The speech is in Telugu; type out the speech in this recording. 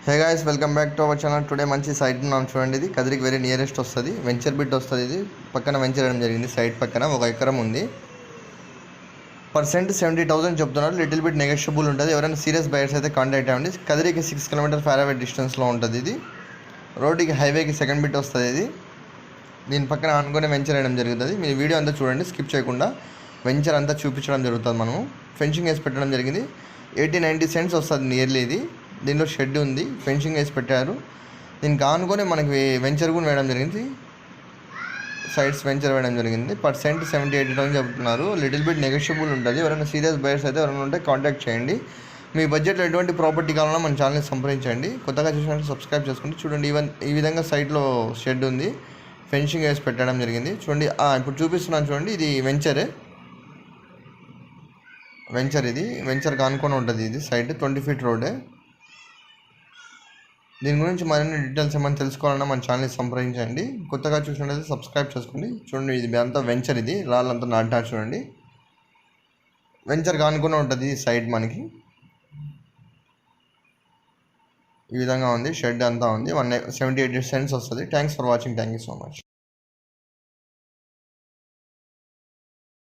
Hey guys, welcome back to our channel. Today మంచి సైట్ ఉన్నాం చూడండి. ఇది కదిరికి వెరీ నియరెస్ట్ వస్తుంది. వెంచర్ బిట్ వస్తుంది. ఇది పక్కన వెంచర్ వేయడం జరిగింది. సైట్ పక్కన 1 ఎకరం ఉంది. పర్సెంట్ 70,000 చెప్తున్నారు. లిటిల్ బిట్ నెగోషియబుల్ ఉంటుంది. ఎవరైనా సీరియస్ బయర్స్ అయితే కాంటాక్ట్ అవ్వండి. కదిరికి 6 కిలోమీటర్ ఫార్అవే డిస్టెన్స్లో ఉంటుంది. ఇది రోడ్డుకి హైవేకి సెకండ్ బిట్ వస్తుంది. ఇది దీని పక్కన ఆనుకొని వెంచర్ వేయడం జరుగుతుంది. మీ వీడియో అంతా చూడండి, స్కిప్ చేయకుండా. వెంచర్ అంతా చూపించడం జరుగుతుంది. మనము ఫెన్సింగ్ వేసి పెట్టడం జరిగింది. 80-90 సెంట్స్ వస్తుంది నియర్లీ. ఇది దీనిలో షెడ్ ఉంది, ఫెన్సింగ్ వేసి పెట్టారు. దీనికి ఆనుకొని మనకి వెంచర్ కూడా వేయడం జరిగింది. సైడ్స్ వెంచర్ వేయడం జరిగింది. పర్సెంట్ 70-80,000 చెబుతున్నారు. లిటిల్ బిట్ నెగోషియబుల్ ఉంటుంది. ఎవరైనా సీరియస్ బయర్స్ అయితే ఎవరైనా ఉంటే కాంటాక్ట్ చేయండి. మీ బడ్జెట్లో ఎటువంటి ప్రాపర్టీ కావాలన్నా మన ఛానల్ని సంప్రదించండి. కొత్తగా చూసినట్టు సబ్స్క్రైబ్ చేసుకుంటే చూడండి. ఈ విధంగా సైట్లో షెడ్ ఉంది, ఫెన్సింగ్ వేసి పెట్టడం జరిగింది. చూడండి, ఇప్పుడు చూపిస్తున్నాను చూడండి. ఇది వెంచర్ ఇది వెంచర్కి ఆనుకొని ఉంటుంది. ఇది సైడ్ 20 ఫీట్ రోడే. దీని గురించి మరిన్ని డీటెయిల్స్ ఏమైనా తెలుసుకోవాలన్నా మన ఛానల్ని సంప్రదించండి. కొత్తగా చూసినట్లయితే సబ్స్క్రైబ్ చేసుకోండి. చూడండి, ఇది అంతా వెంచర్. ఇది రాళ్ళంతా నాటినారు చూడండి. వెంచర్ కానుకొని ఉంటుంది ఈ సైడ్ మనకి. ఈ విధంగా ఉంది. షెడ్ అంతా ఉంది. 170-80 సెంట్స్ వస్తుంది. Thanks for watching. Thank you so much.